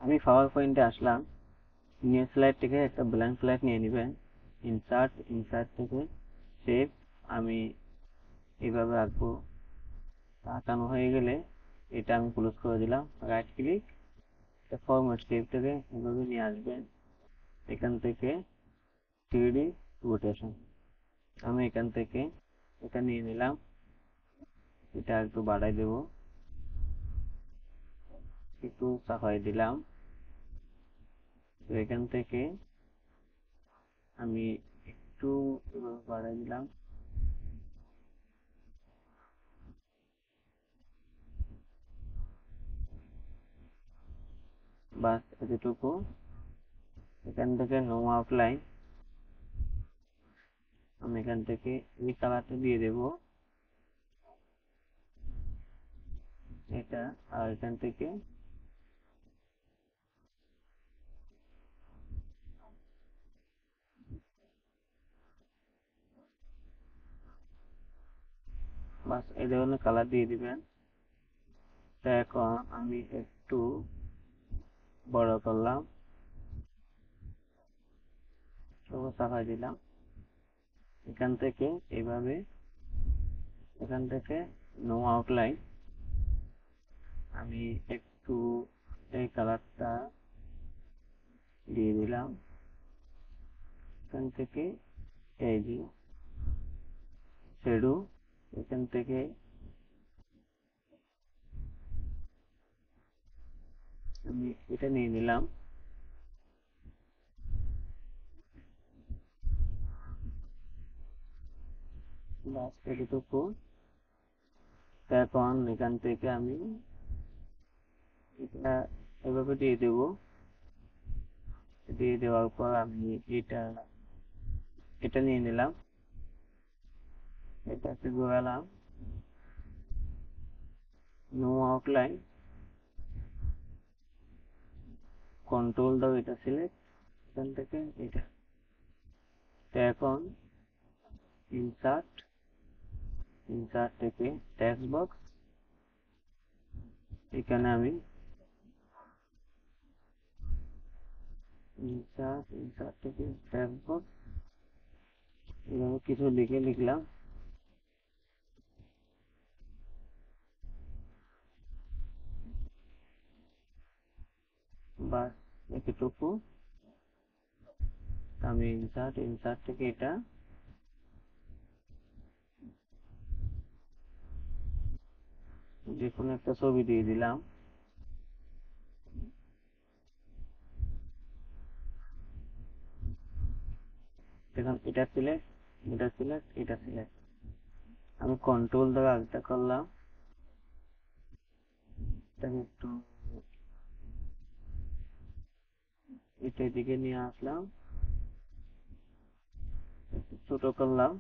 আমি পাওয়ার পয়েন্টে আসলাম। New slide থেকে একটা ব্ল্যাঙ্ক স্লাইড নিয়ে নেবেন। ইনসার্ট থেকে সেভ আমি এভাবে রাখবো। আঁকানো হয়ে গেলে এটা আমি ক্লোজ করে দিলাম। রাইট ক্লিক, ফরম্যাট সেভ থেকে এভাবে নিয়ে আসবেন। এখান থেকে 3D রোটেশন আমি এখান থেকে এটা নিয়ে নিলাম। এটা একটু বাড়াই দেব, একটু চাপাই দিলাম। তো এখান থেকে আমি একটু বাড়াই দিলাম। বাস এতটুকু। এখান থেকে নো আউটলাইন আমি এখান থেকে এই কালারটা দিয়ে দেব এটা। আর এখান থেকে বাস এই ধরনের কালার দিয়ে দিবেন। তো এখন আমি একটু বড় করলাম, চাপাই দিলাম। এখান থেকে এইভাবে, এখান থেকে নো আউটলাইন আমি একটু এই কালারটা দিয়ে দিলাম। এখান থেকে এই যে শ্যাডো, এখান থেকে আমি এটা নিয়ে নিলাম। বাস এটুকু। এখন এখান থেকে আমি এটা এভাবে দিয়ে দেব। দিয়ে দেওয়ার পর আমি এটা এটা নিয়ে নিলাম, এটাকে ঘোরালাম। নো আউটলাইন, কন্ট্রোল দাও, এটা সিলেক্ট, এখান থেকে এটা। তো এখন ইনসার্ট থেকে টেক্সট বক্স, এখানে আমি ইনসার্ট থেকে টেক্সট বক্স এভাবে কিছু লিখলাম। বাস এতটুকু। আমি ইনসার্ট থেকে এটা যে কোনো একটা ছবি দিয়ে দিলাম। এখন এটা সিলেক্ট, এটা সিলেক্ট। আমি কন্ট্রোল দ্বারা আরেকটা করলাম, এটাকে একটু এটার দিকে নিয়ে আসলাম, ছোট করলাম।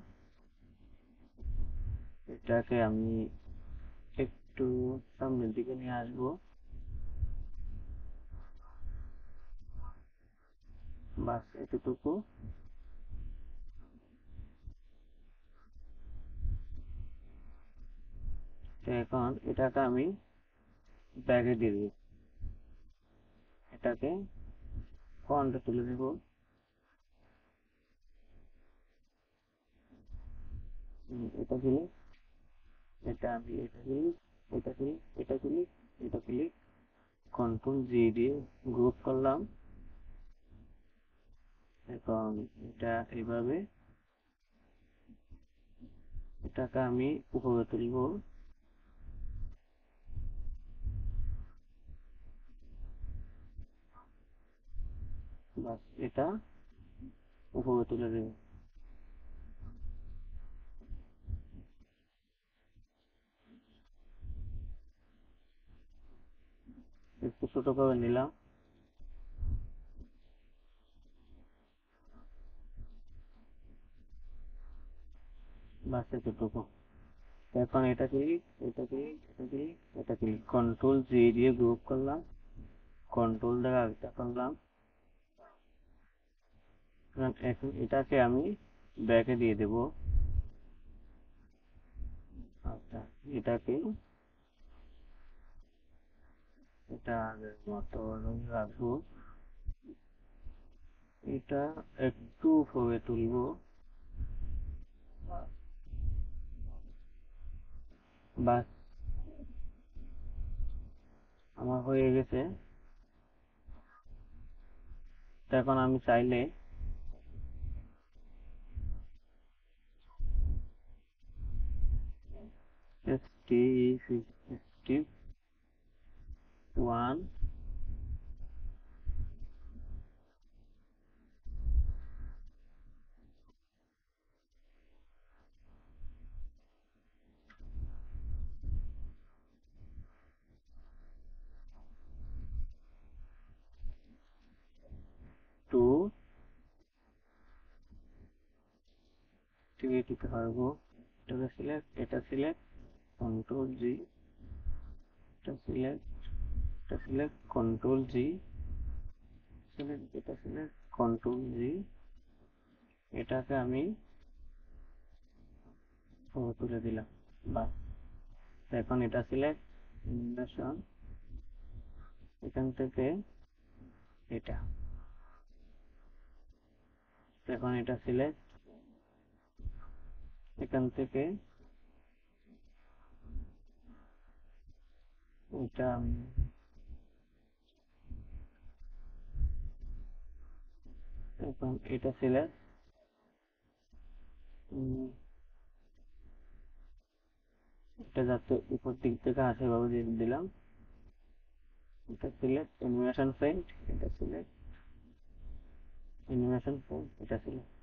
এটাকে আমি একটু সামনের দিকে নিয়ে আসবো। বাস এতটুকু। এখন এটাকে আমি ব্যাগে দিয়ে দেব। এটাকে ফন্টে তুলে দেব। এটা দিলে এটা আমি এটা ক্লিক, কন্ট্রোল জি দিয়ে গ্রুপ করলাম। এখন এটা এইভাবে এটাকে আমি উপরে তুলব। বাস এটা উপরে তুলে দেব। একটু ছোট করে নিলাম। বাস এতটুকু। এখন এটা ক্লিক, এটা ক্লিক, কন্ট্রোল জি দিয়ে গ্রুপ করলাম, কন্ট্রোল দ্বারা এটা করলাম। এখন এটাকে আমি ব্যাকে দিয়ে দেব। আচ্ছা, এটাকে এটা আগের মতো রাখবো। এটা একটু উপরে তুলবো। বাস, আমার হয়ে গেছে। তো এখন আমি চাইলে ST51 2 3 দিতে পারবো। এটা সিলেক্ট কন্ট্রোল জি, এটা সিলেক্ট কন্ট্রোল জি, এটা সিলেক্ট কন্ট্রোল জি। এটাকে আমি তুলে দিলাম। বাস, এখন এটা সিলেক্ট অ্যানিমেশন, এখান থেকে এটা, এখন এটা সিলেক্ট, এখান থেকে এটা এখন এটা সিলেক্ট, এটা যাতে উপর দিক থেকে আসে ভাবে দিয়ে দিলাম। এটা সিলেক্ট অ্যানিমেশন ফ্রেম, এটা সিলেক্ট অ্যানিমেশন ফ্রেম, এটা সিলেক্ট।